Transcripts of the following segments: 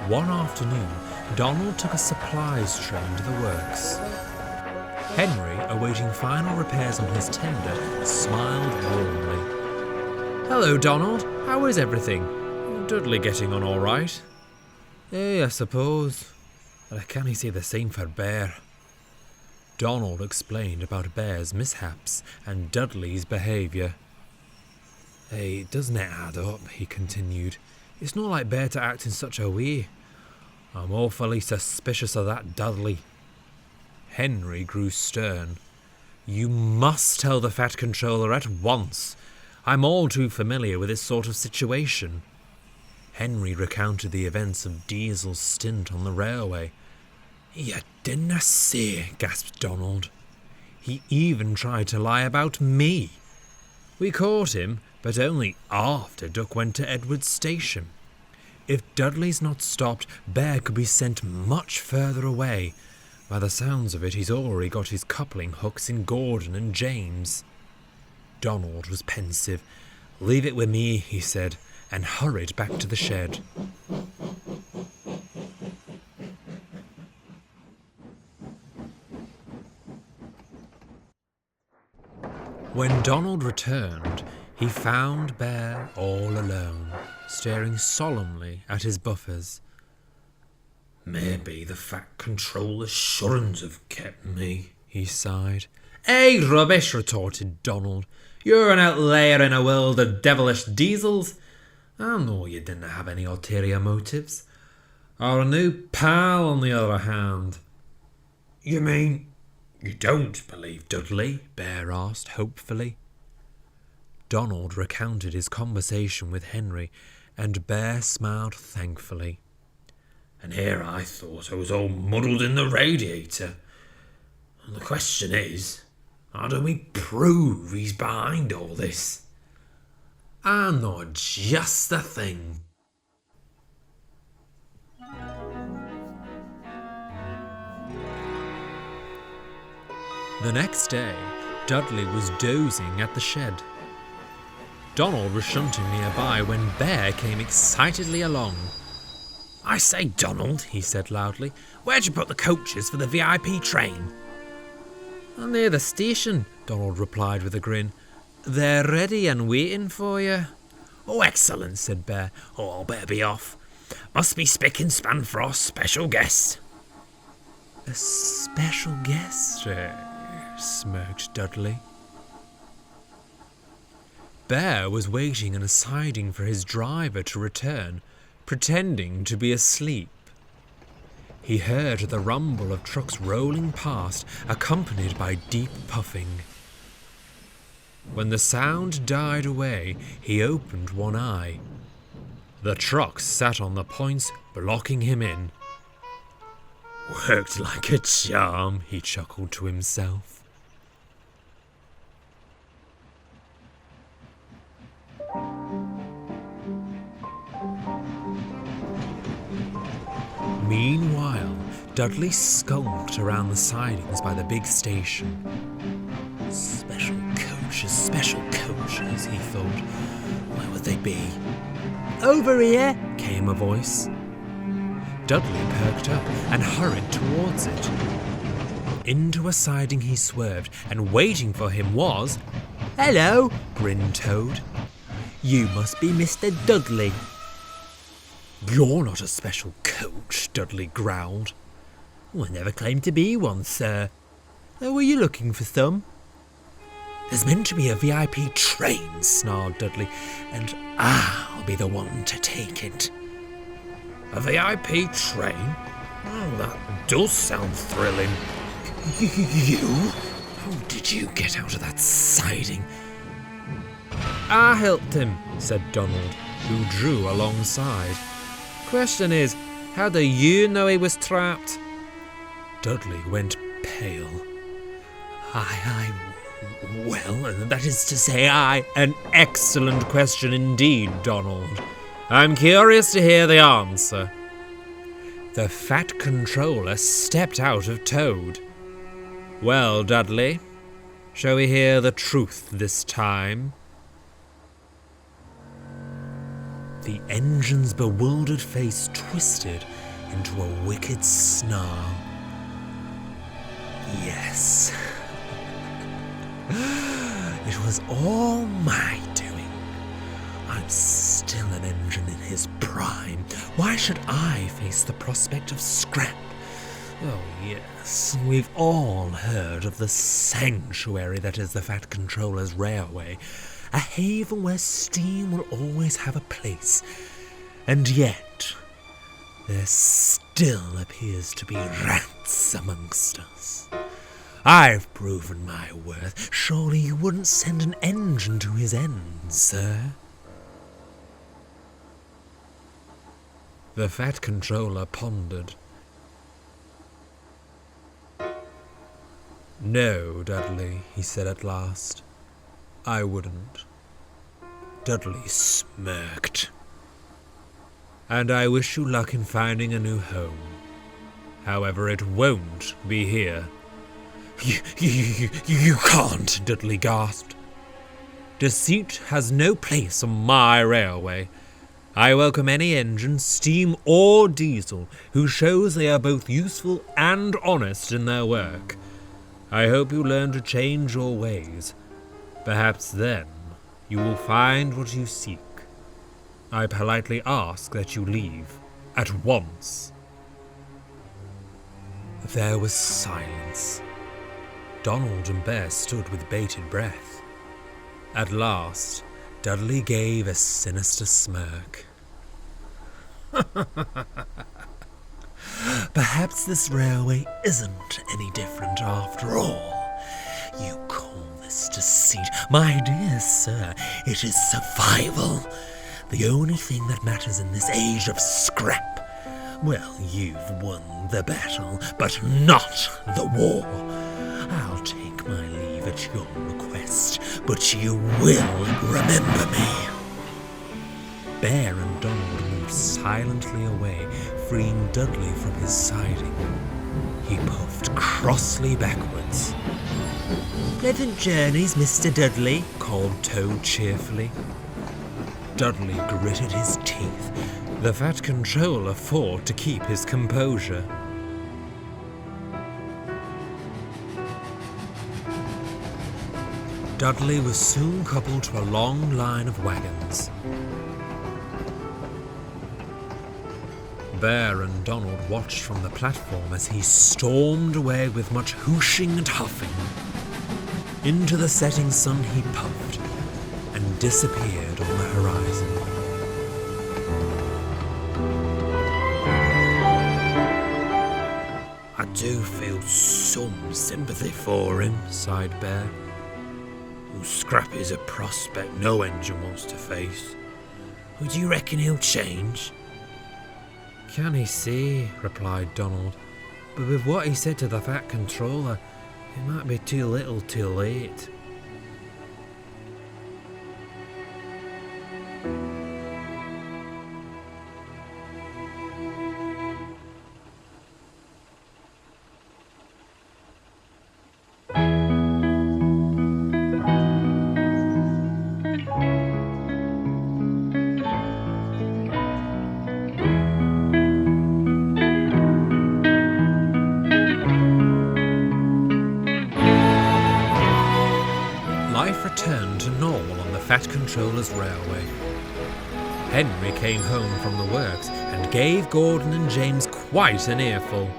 One afternoon, Donald took a supplies train to the works. Henry, awaiting final repairs on his tender, smiled warmly. "Hello, Donald. How is everything? Dudley getting on all right?" I suppose. But I can't say the same for Bear." Donald explained about Bear's mishaps and Dudley's behaviour. "Hey, doesn't it add up?" he continued. "It's not like Bear to act in such a way. I'm awfully suspicious of that Dudley." Henry grew stern. "You must tell the Fat Controller at once. I'm all too familiar with this sort of situation." Henry recounted the events of Diesel's stint on the railway. "You didn't say," gasped Donald. "He even tried to lie about me. We caught him, but only after Duck went to Edward's station. If Dudley's not stopped, Bear could be sent much further away. By the sounds of it, he's already got his coupling hooks in Gordon and James." Donald was pensive. "Leave it with me," he said, and hurried back to the shed. When Donald returned, he found Bear all alone, staring solemnly at his buffers. "Maybe the Fat Controller's shouldn't have kept me," he sighed. "Hey, rubbish," retorted Donald. "You're an outlier in a world of devilish diesels. I know you didn't have any ulterior motives. Our new pal, on the other hand." "You mean you don't believe Dudley?" Bear asked hopefully. Donald recounted his conversation with Henry, and Bear smiled thankfully. "And here I thought I was all muddled in the radiator. And the question is, how do we prove he's behind all this?" "I know just the thing." The next day, Dudley was dozing at the shed. Donald was shunting nearby when Bear came excitedly along. "I say, Donald," he said loudly, "where'd you put the coaches for the VIP train?" "Near the station," Donald replied with a grin. "They're ready and waiting for you." "Oh, excellent," said Bear. "Oh, I'll better be off. Must be spick and span for our special guest." "A special guest?" smirked Dudley. Bear was waiting in a siding for his driver to return, pretending to be asleep. He heard the rumble of trucks rolling past, accompanied by deep puffing. When the sound died away, he opened one eye. The trucks sat on the points, blocking him in. "Worked like a charm," he chuckled to himself. Meanwhile, Dudley skulked around the sidings by the big station. Special coaches, he thought. Where would they be? "Over here," came a voice. Dudley perked up and hurried towards it. Into a siding he swerved, and waiting for him was... "Hello," grinned Toad. "You must be Mr. Dudley." "You're not a special coach," Dudley growled. "I never claimed to be one, sir." "Were you looking for some?" "There's meant to be a VIP train," snarled Dudley, "and I'll be the one to take it." "A VIP train? Oh, that does sound thrilling." "You? How did you get out of that siding?" "I helped him," said Donald, who drew alongside. "Question is, how do you know he was trapped?" Dudley went pale. Well, that is to say, An excellent question indeed, Donald. I'm curious to hear the answer." The Fat Controller stepped out of Toad. "Well, Dudley, shall we hear the truth this time?" The engine's bewildered face twisted into a wicked snarl. Yes. It was all my doing. I'm still an engine in his prime. Why should I face the prospect of scrap? Oh yes, we've all heard of the sanctuary that is the Fat Controller's railway, a haven where steam will always have a place. And yet, there still appears to be rats amongst us. I've proven my worth. Surely you wouldn't send an engine to his end, sir? The Fat Controller pondered. No, Dudley, he said at last. I wouldn't. Dudley smirked. And I wish you luck in finding a new home. However, it won't be here. You can't, Dudley gasped. Deceit has no place on my railway. I welcome any engine, steam or diesel, who shows they are both useful and honest in their work. I hope you learn to change your ways. Perhaps then you will find what you seek. I politely ask that you leave at once. There was silence. Donald and Bear stood with bated breath. At last, Dudley gave a sinister smirk. Perhaps this railway isn't any different after all. You call this deceit? My dear sir, it is survival. The only thing that matters in this age of scrap. Well, you've won the battle, but not the war. I'll take my leave at your request, but you will remember me. Bear and Donald moved silently away, freeing Dudley from his siding. He puffed crossly backwards. Pleasant journeys, Mr. Dudley, called Toad cheerfully. Dudley gritted his teeth. The Fat Controller fought to keep his composure. Dudley was soon coupled to a long line of wagons. Bear and Donald watched from the platform as he stormed away with much hooshing and huffing. Into the setting sun he puffed and disappeared on the horizon. I do feel some sympathy for him, sighed Bear. Scrap is a prospect no engine wants to face. Would you reckon he'll change? Can he see? Replied Donald. But with what he said to the Fat Controller, it might be too little too late. Life returned to normal on the Fat Controller's railway. Henry came home from the works and gave Gordon and James quite an earful.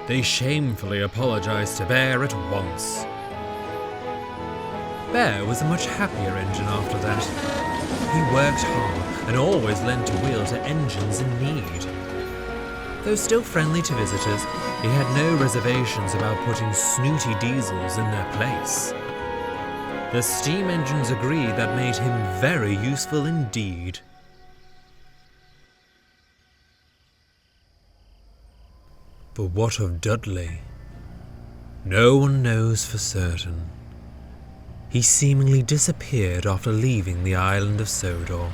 They shamefully apologised to Bear at once. Bear was a much happier engine after that. He worked hard and always lent a wheel to engines in need. Though still friendly to visitors, he had no reservations about putting snooty diesels in their place. The steam engines agreed that made him very useful indeed. But what of Dudley? No one knows for certain. He seemingly disappeared after leaving the island of Sodor.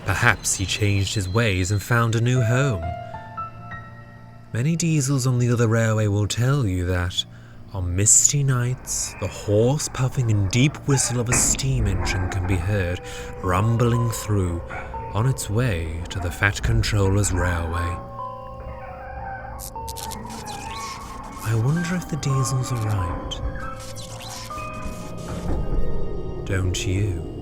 Perhaps he changed his ways and found a new home. Many diesels on the other railway will tell you that, on misty nights, the hoarse puffing and deep whistle of a steam engine can be heard rumbling through on its way to the Fat Controller's railway. I wonder if the diesels are right. Don't you?